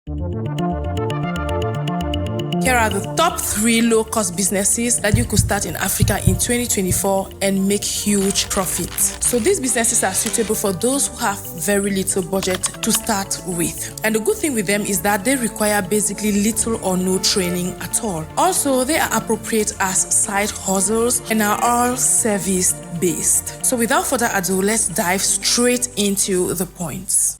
Here are the top 3 low-cost businesses that you could start in Africa in 2024 and make huge profits. So these businesses are suitable for those who have very little budget to start with. And the good thing with them is that they require basically little or no training at all. Also, they are appropriate as side hustles and are all service-based. So without further ado, let's dive straight into the points.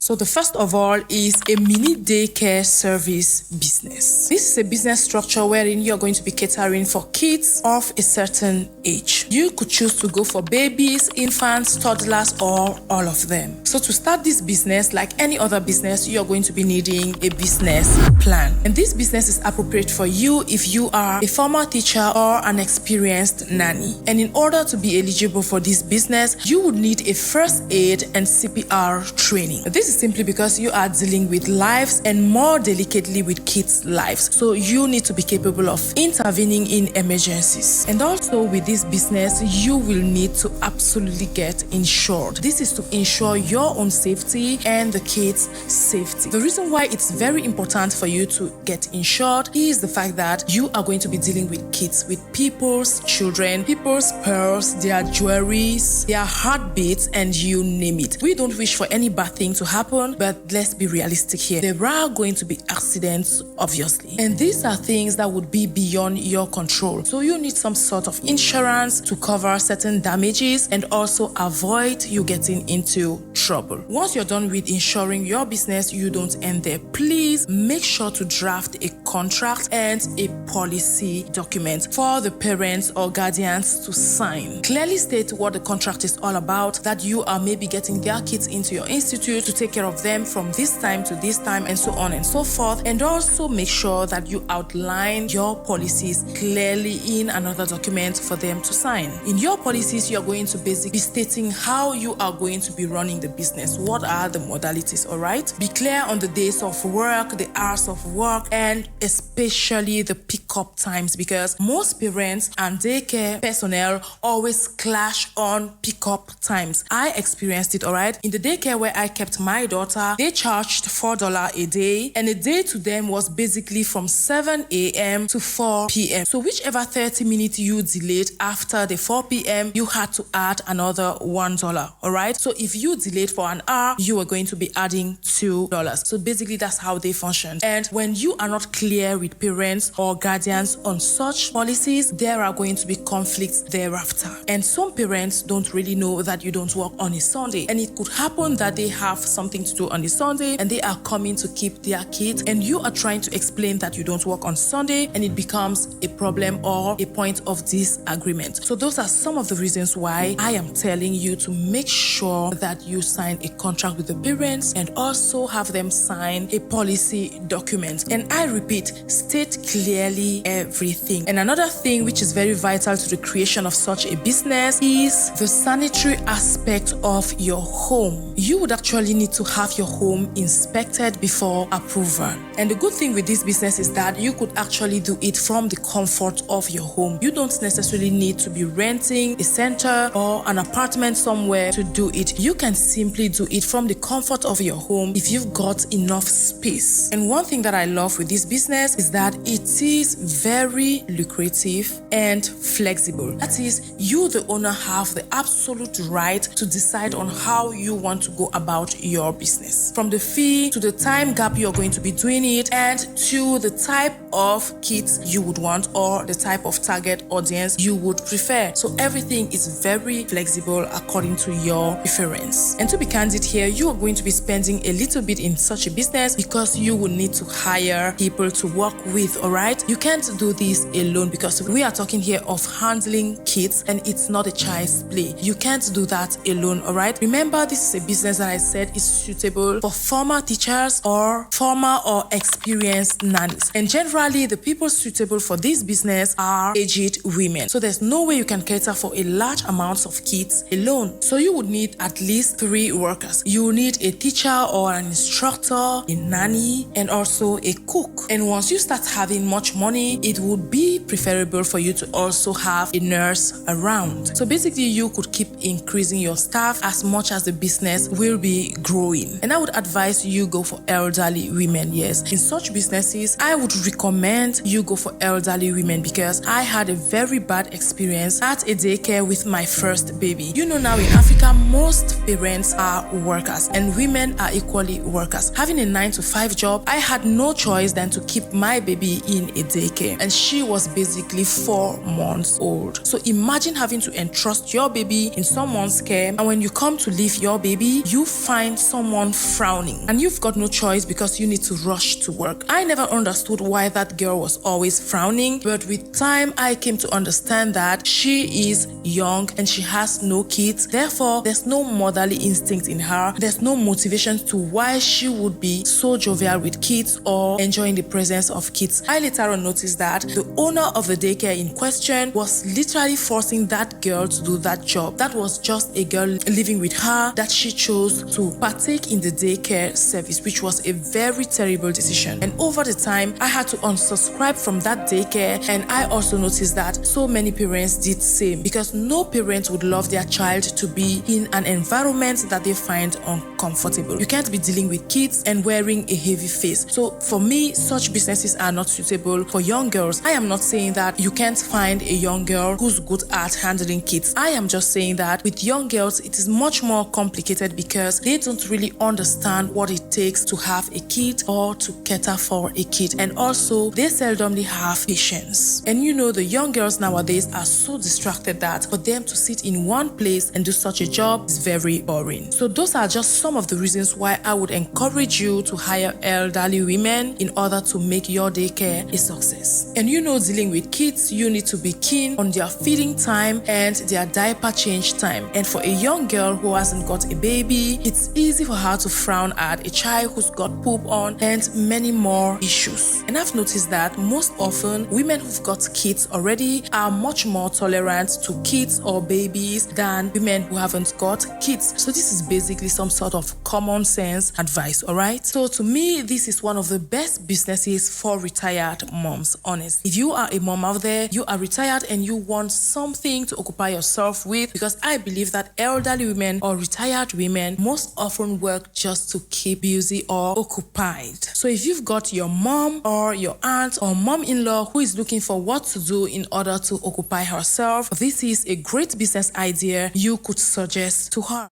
So the first of all is a mini daycare service business. This is a business structure wherein you're going to be catering for kids of a certain age. You could choose to go for babies, infants, toddlers, or all of them. So to start this business, like any other business, you're going to be needing a business plan. And this business is appropriate for you if you are a former teacher or an experienced nanny. And in order to be eligible for this business, you would need a first aid and CPR training. This is simply because you are dealing with lives and more delicately with kids' lives. So you need to be capable of intervening in emergencies. And also with this business, you will need to absolutely get insured. This is to ensure your own safety and the kids' safety. The reason why it's very important for you to get insured is the fact that you are going to be dealing with kids, with people's children, people's pearls, their jewelries, their heartbeats, and you name it. We don't wish for any bad thing to happen, but let's be realistic here. There are going to be accidents, obviously. And these are things that would be beyond your control. So you need some sort of insurance to cover certain damages and also avoid you getting into trouble. Once you're done with insuring your business, you don't end there. Please make sure to draft a contract and a policy document for the parents or guardians to sign. Clearly state what the contract is all about, that you are maybe getting their kids into your institute to take care of them from this time to this time and so on and so forth. And also make sure that you outline your policies clearly in another document for them to sign. In your policies, you're going to basically be stating how you are going to be running the business. What are the modalities, all right? Be clear on the days of work, the hours of work, and especially the pickup times, because most parents and daycare personnel always clash on pickup times. I experienced it, all right? In the daycare where I kept my daughter, they charged $4 a day, and a day to them was basically from 7 a.m. to 4 p.m. So whichever 30 minutes you delayed after the 4 p.m., you had to add another $1, all right? So if you delayed for an hour, you were going to be adding $2. So basically that's how they functioned. And when you are not clear with parents or guardians on such policies, there are going to be conflicts thereafter. And some parents don't really know that you don't work on a Sunday, and it could happen that they have something to do on a Sunday and they are coming to keep their kids, and you are trying to explain that you don't work on Sunday, and it becomes a problem or a point of disagreement. So those are some of the reasons why I am telling you to make sure that you sign a contract with the parents and also have them sign a policy document. And I repeat, state clearly everything. And another thing which is very vital to the creation of such a business is the sanitary aspect of your home. You would actually need to have your home inspected before approval. And the good thing with this business is that you could actually do it from the comfort of your home. You don't necessarily need to be renting a center or an apartment somewhere to do it. You can simply do it from the comfort of your home if you've got enough space. And one thing that I love with this business is that it is very lucrative and flexible. That is, you, the owner, have the absolute right to decide on how you want to go about your business. From the fee to the time gap you're going to be doing it, and to the type of kids you would want or the type of target audience you would prefer. So everything is very flexible according to your preference. And to be candid here, you are going to be spending a little bit in such a business because you will need to hire people to work with, all right? You can't do this alone because we are talking here of handling kids and it's not a child's play. You can't do that alone, all right? Remember, this is a business that I said is suitable for former teachers or former or experienced nannies. And generally, the people suitable for this business are aged women. So there's no way you can cater for a large amount of kids alone. So you would need at least 3 workers. You will need a teacher or an instructor, a nanny, and also a cook. And once you start having much money, it would be preferable for you to also have a nurse around. So basically, you could keep increasing your staff as much as the business will be growing. And I would advise you go for elderly women. Yes, in such businesses, I would recommend you go for elderly women because I had a very bad experience at a daycare with my first baby. You know, now in Africa, most parents are workers and women are equally workers. Having a 9-to-5 job, I had no choice than to keep my baby in a daycare, and she was basically 4 months old. So imagine having to entrust your baby in someone's care, and when you come to leave your baby, you find someone frowning and you've got no choice because you need to rush to work. I never understood why that girl was always frowning, but with time I came to understand that she is young and she has no kids. Therefore, there's no motherly instinct in her. There's no motivation to why she would be so jovial with kids or enjoying the presence of kids. I later on noticed that the owner of the daycare in question was literally forcing that girl to do that job. That was just a girl living with her that she chose to partake in the daycare service, which was a very terrible decision. And over the time, I had to unsubscribe from that daycare, and I also noticed that so many parents did same because no parent would love their child to be in an environment that they find uncomfortable. You can't be dealing with kids and wearing a heavy face. So for me, such businesses are not suitable for young girls. I am not saying that you can't find a young girl who's good at handling kids. I am just saying that with young girls, it is much more complicated because they don't really understand what it takes to have a kid or to cater for a kid. And also, they seldomly have patience. And you know, the young girls nowadays are so distracted that for them to sit in one place and do such a job is very boring. So those are just some of the reasons why I would encourage you to hire elderly women in order to make your daycare a success. And you know, dealing with kids, you need to be keen on their feeding time and their diaper change time. And for a young girl who hasn't got a baby, it's easy for her to frown at a child who's got poop on and many more issues. And I've noticed that most often women who've got kids already are much more tolerant to kids or babies than women who haven't got kids. So this is basically some sort of common sense advice, alright? So to me, this is one of the best businesses for retired moms, honestly. If you are a mom out there, you are retired and you want something to occupy yourself with, because I believe that elderly women or retired women most often work just to keep busy or occupied. So if you've got your mom or your aunt or mom-in-law who is looking for what to do in order to occupy herself, this is a great business idea you could suggest to her.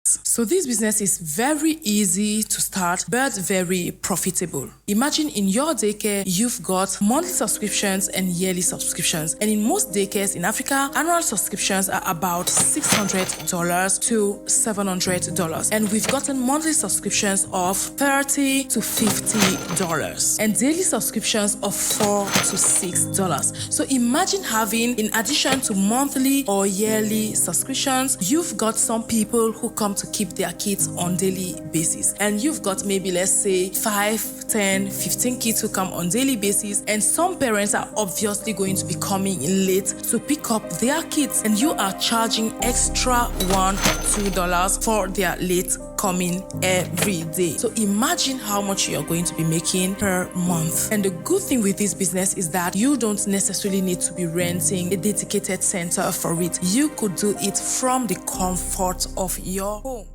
So this business is very easy to start but very profitable. Imagine in your daycare, you've got monthly subscriptions and yearly subscriptions. And in most daycares in Africa, annual subscriptions are about $600 to $700. And we've gotten monthly subscriptions of $30 to $50 and daily subscriptions of $4 to $6. So imagine having, in addition to monthly or yearly subscriptions, you've got some people who come to keep their kids on daily basis, and you've got maybe, let's say, 5, 10, 15 kids who come on daily basis, and some parents are obviously going to be coming in late to pick up their kids, and you are charging extra $1 or $2 for their late coming every day. So imagine how much you're going to be making per month. And the good thing with this business is that you don't necessarily need to be renting a dedicated center for it. You could do it from the comfort of your home.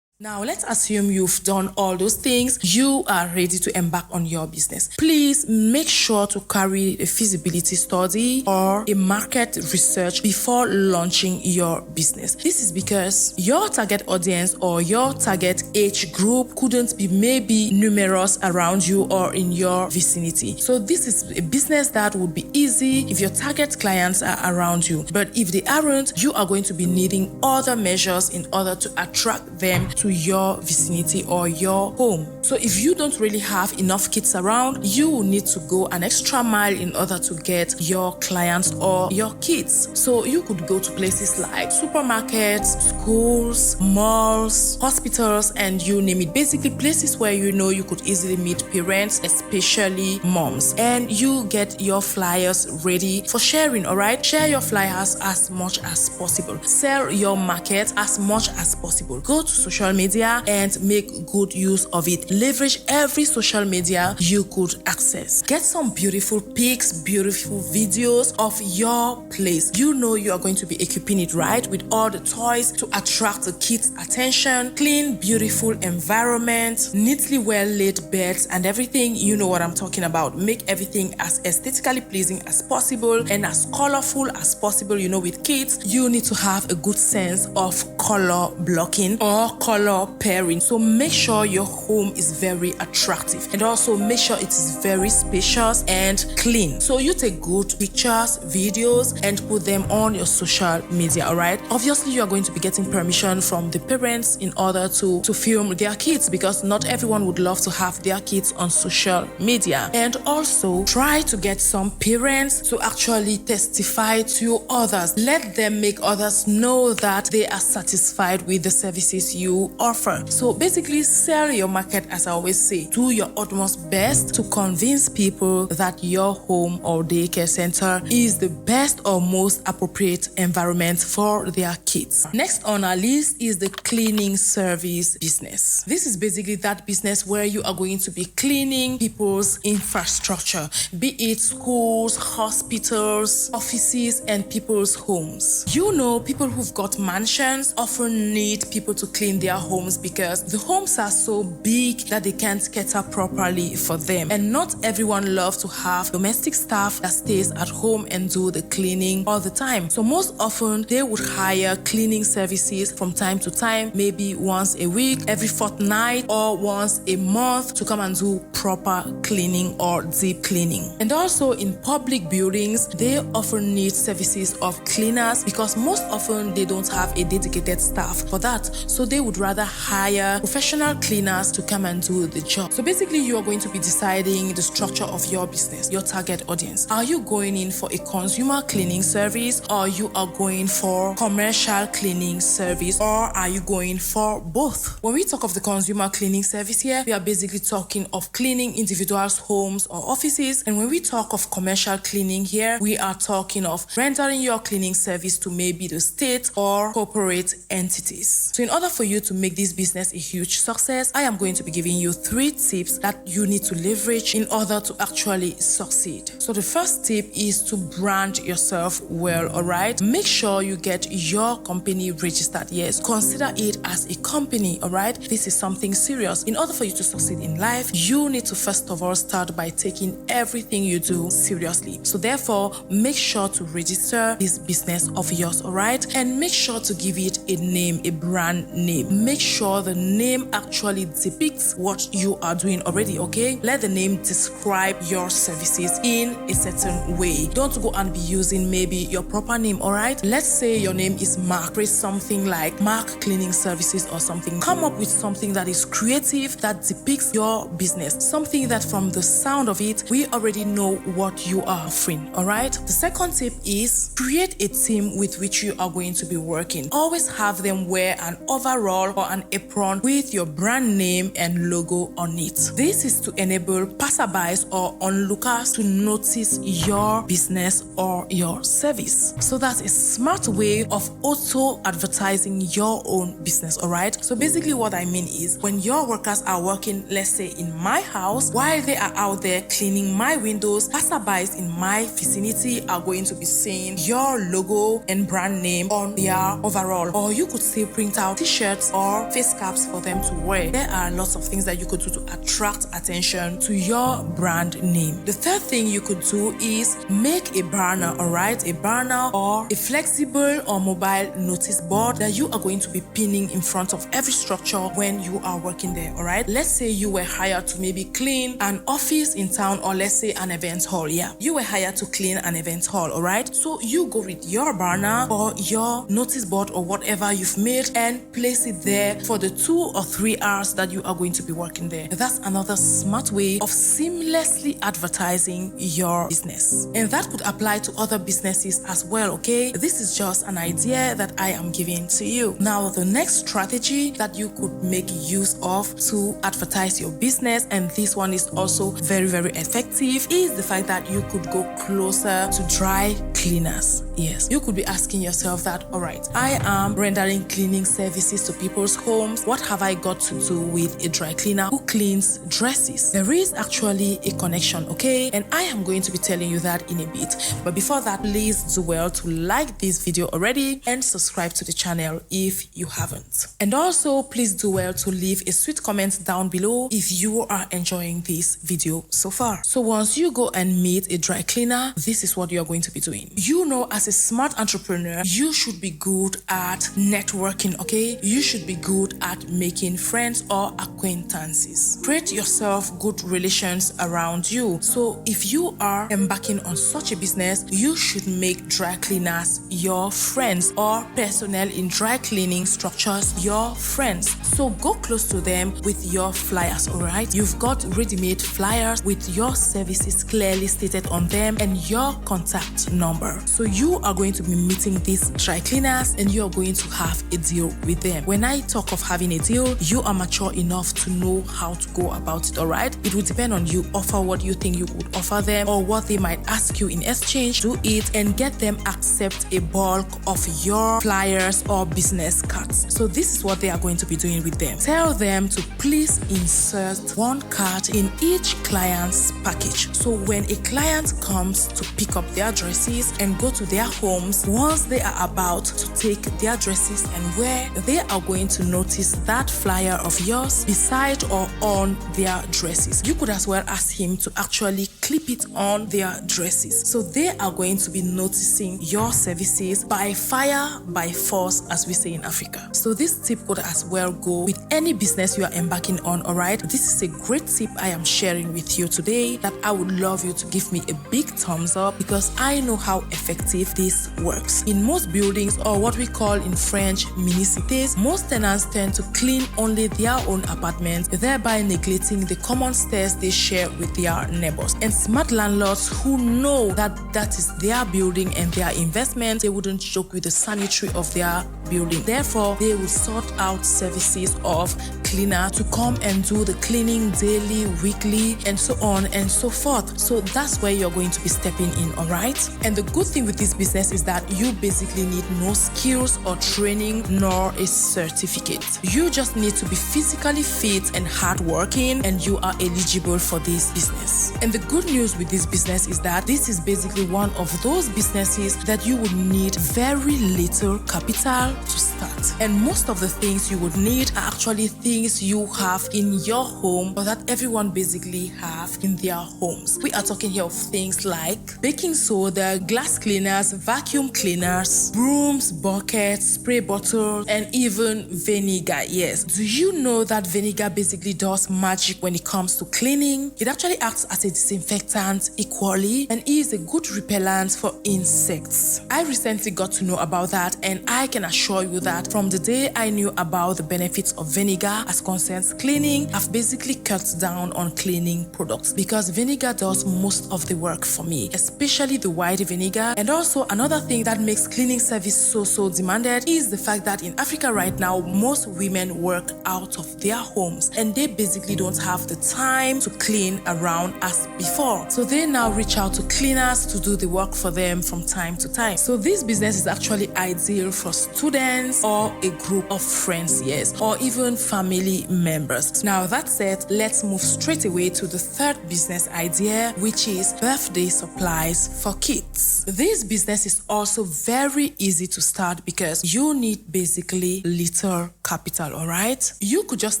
Now, let's assume you've done all those things. You are ready to embark on your business. Please make sure to carry a feasibility study or a market research before launching your business. This is because your target audience or your target age group couldn't be maybe numerous around you or in your vicinity. So this is a business that would be easy if your target clients are around you. But if they aren't, you are going to be needing other measures in order to attract them to your vicinity or your home. So if you don't really have enough kids around, you will need to go an extra mile in order to get your clients or your kids. So you could go to places like supermarkets, schools, malls, hospitals, and you name it. Basically places where you know you could easily meet parents, especially moms, and you get your flyers ready for sharing. All right, share your flyers as much as possible, sell your market as much as possible, go to social media and make good use of it. Leverage every social media you could access. Get some beautiful pics, beautiful videos of your place. You know you are going to be equipping it right with all the toys to attract the kids' attention, clean, beautiful environment, neatly well laid beds and everything. You know what I'm talking about. Make everything as aesthetically pleasing as possible and as colorful as possible. You know, with kids, you need to have a good sense of color blocking or color pairing. So make sure your home is very attractive and also make sure it is very spacious and clean. So you take good pictures, videos, and put them on your social media. All right, obviously you are going to be getting permission from the parents in order to film their kids, because not everyone would love to have their kids on social media. And also try to get some parents to actually testify to others. Let them make others know that they are satisfied with the services you offer. So basically sell your market, as I always say. Do your utmost best to convince people that your home or daycare center is the best or most appropriate environment for their kids. Next on our list is the cleaning service business. This is basically that business where you are going to be cleaning people's infrastructure, be it schools, hospitals, offices, and people's homes. You know, people who've got mansions often need people to clean their homes because the homes are so big that they can't cater properly for them. And not everyone loves to have domestic staff that stays at home and do the cleaning all the time. So most often they would hire cleaning services from time to time, maybe once a week, every fortnight, or once a month to come and do proper cleaning or deep cleaning. And also in public buildings, they often need services of cleaners because most often they don't have a dedicated staff for that. So they would rather hire professional cleaners to come and do the job. So basically you are going to be deciding the structure of your business, your target audience. Are you going in for a consumer cleaning service, or you are going for commercial cleaning service, or are you going for both? When we talk of the consumer cleaning service here, we are basically talking of cleaning individuals' homes or offices. And when we talk of commercial cleaning here, we are talking of rendering your cleaning service to maybe the state or corporate entities. So in order for you to make this business a huge success, I am going to be giving you 3 tips that you need to leverage in order to actually succeed. So the first tip is to brand yourself well. All right, make sure you get your company registered. Yes, consider it as a company. All right, this is something serious. In order for you to succeed in life, you need to first of all start by taking everything you do seriously. So therefore, make sure to register this business of yours. All right, and make sure to give it a name, a brand name. Make sure the name actually depicts what you are doing already. Okay, let the name describe your services in a certain way. Don't go and be using maybe your proper name. All right, let's say your name is Mark. Create something like Mark Cleaning Services or something. Come up with something that is creative, that depicts your business, something that from the sound of it, we already know what you are offering. All right, the second tip is create a team with which you are going to be working. Always have them wear an overall or an apron with your brand name and logo on it. This is to enable passerbys or onlookers to notice your business or your service. So that's a smart way of auto advertising your own business. All right, so basically what I mean is when your workers are working, let's say in my house, while they are out there cleaning my windows, passerbys in my vicinity are going to be seeing your logo and brand name on their overall. Or you could still print out t-shirts or face caps for them to wear. There are lots of things that you could do to attract attention to your brand name. The third thing you could do is make a banner. All right, a banner or a flexible or mobile notice board that you are going to be pinning in front of every structure when you are working there. All right, let's say you were hired to maybe clean an office in town, or let's say an event hall. Yeah, you were hired to clean an event hall. All right, so you go with your banner or your notice board or whatever you've made and place it there there for the 2 or 3 hours that you are going to be working there. That's another smart way of seamlessly advertising your business. And that could apply to other businesses as well, okay? This is just an idea that I am giving to you. Now, the next strategy that you could make use of to advertise your business, and this one is also very, very effective, is the fact that you could go closer to dry cleaners. Yes, you could be asking yourself that, all right, I am rendering cleaning services to people's homes. What have I got to do with a dry cleaner who cleans dresses? There is actually a connection, okay? And I am going to be telling you that in a bit. But before that, please do well to like this video already and subscribe to the channel if you haven't. And also, please do well to leave a sweet comment down below if you are enjoying this video so far. So once you go and meet a dry cleaner, this is what you're going to be doing. You know, as a smart entrepreneur, you should be good at networking, okay? You should be good at making friends or acquaintances. Create yourself good relations around you. So if you are embarking on such a business, you should make dry cleaners your friends or personnel in dry cleaning structures your friends. So go close to them with your flyers, all right? You've got ready-made flyers with your services clearly stated on them and your contact number. So you are going to be meeting these dry cleaners and you are going to have a deal with them. When I talk of having a deal, you are mature enough to know how to go about it, all right? It will depend on you. Offer what you think you would offer them or what they might ask you in exchange. Do it and get them accept a bulk of your flyers or business cards. So this is what they are going to be doing with them. Tell them to please insert one card in each client's package. So when a client comes to pick up their dresses and go to their homes, once they are about to take their dresses and wear, they are going to notice that flyer of yours beside or on their dresses. You could as well ask him to actually clip it on their dresses. So they are going to be noticing your services by fire, by force, as we say in Africa. So this tip could as well go with any business you are embarking on, all right? This is a great tip I am sharing with you today that I would love you to give me a big thumbs up because I know how effective this works. In most buildings, or what we call in French mini-cities, most tenants tend to clean only their own apartments, thereby neglecting the common stairs they share with their neighbors. And smart landlords who know that that is their building and their investment, they wouldn't joke with the sanitary of their building. Therefore, they will sort out services of cleaner to come and do the cleaning daily, weekly, and so on and so forth. So that's where you're going to be stepping in, all right? And the good thing with this business is that you basically need no skills or training nor a certificate. You just need to be physically fit and hardworking and you are eligible for this business. And the good news with this business is that this is basically one of those businesses that you would need very little capital to start. And most of the things you would need are actually things you have in your home or that everyone basically have in their homes. We are talking here of things like baking soda, glass cleaners, vacuum cleaners, brooms, buckets, spray bottles, and even vinegar. Yes. Do you know that vinegar basically does magic when it comes to cleaning? It actually acts as a disinfectant equally and is a good repellent for insects. I recently got to know about that and I can assure you that from the day I knew about the benefits of vinegar as concerns cleaning, I've basically cut down on cleaning products because vinegar does most of the work for me, especially the white vinegar. And also another thing that makes cleaning service so demanded is the fact that in Africa right now, most women work out of their homes and they basically don't have the time to clean around as before. So they now reach out to cleaners to do the work for them from time to time. So this business is actually ideal for students or a group of friends, yes, or even family members. Now that said, let's move straight away to the third business idea, which is birthday supplies for kids. This business is also very easy to start because you need basically little capital, all right? You could just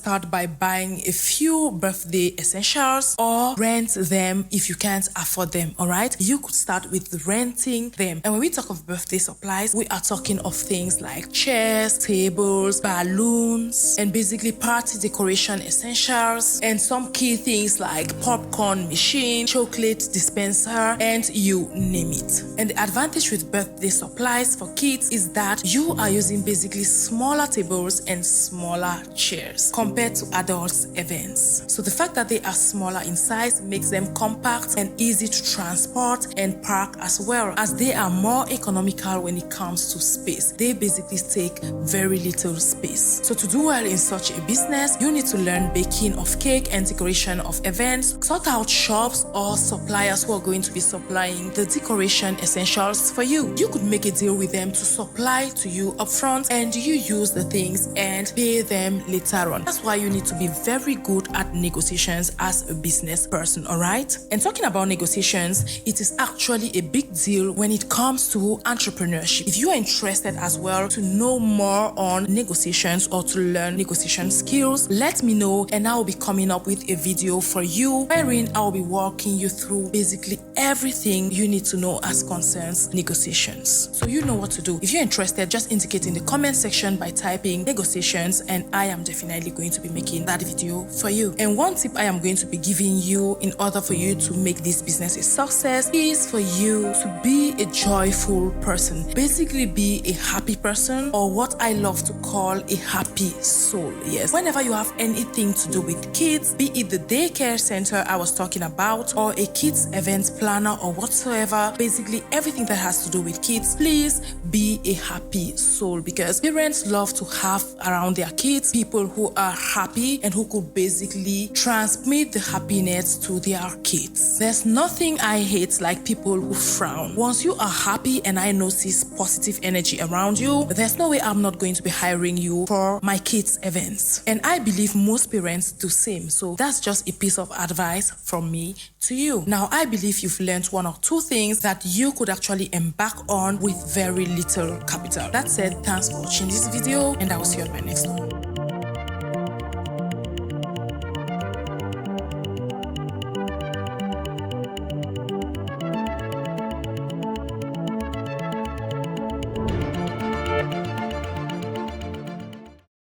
start by buying a few birthday essentials or rent them if you can't afford them, all right? You could start with renting them. And when we talk of birthday supplies, we are talking of things like chairs, tables, balloons, and basically party decoration essentials, and some key things like popcorn machine, chocolate dispenser, and you name it. And the advantage with birthday supplies for kids is that you are using basically smaller tables and smaller chairs compared to adults' events. So the fact that they are smaller in size makes them compact and easy to transport and park, as well as they are more economical when it comes to space. They basically take very little space. So to do well in such a business, you need to learn baking of cake and decoration of events, sort out shops or suppliers who are going to be supplying the decoration essentials for you. You could make a deal with them to supply to you upfront and you use the things and pay them later on. That's why you need to be very good at negotiations as a business person, alright? And talking about negotiations, it is actually a big deal when it comes to entrepreneurship. If you are interested as well to know more on negotiations or to learn negotiation skills, let me know and I will be coming up with a video for you wherein I will be walking you through basically everything you need to know as concerns negotiations. So you know what to do. If you're interested, just indicate in the comment section by typing negotiations and I am definitely going to be making that video for you. And one tip I am going to be giving you in order for you to make this business a success is for you to be a joyful person. Basically be a happy person, or what I love to call a happy soul. Yes, whenever you have anything to do with kids, be it the daycare center I was talking about or a kids event planner or whatsoever, basically everything that has to do with kids, please be a happy soul, because parents love to have around their kids people who are happy and who could basically transmit the happiness to their kids. There's nothing I hate like people who frown. Once you are happy and I notice positive energy around you, there's no way I'm not going to be hiring you for my kids events. And I believe most parents do same. So that's just a piece of advice from me to you. Now, I believe you've learned one or two things that you could actually embark on with very little capital. That said, thanks for watching this video and I will see you on my next one.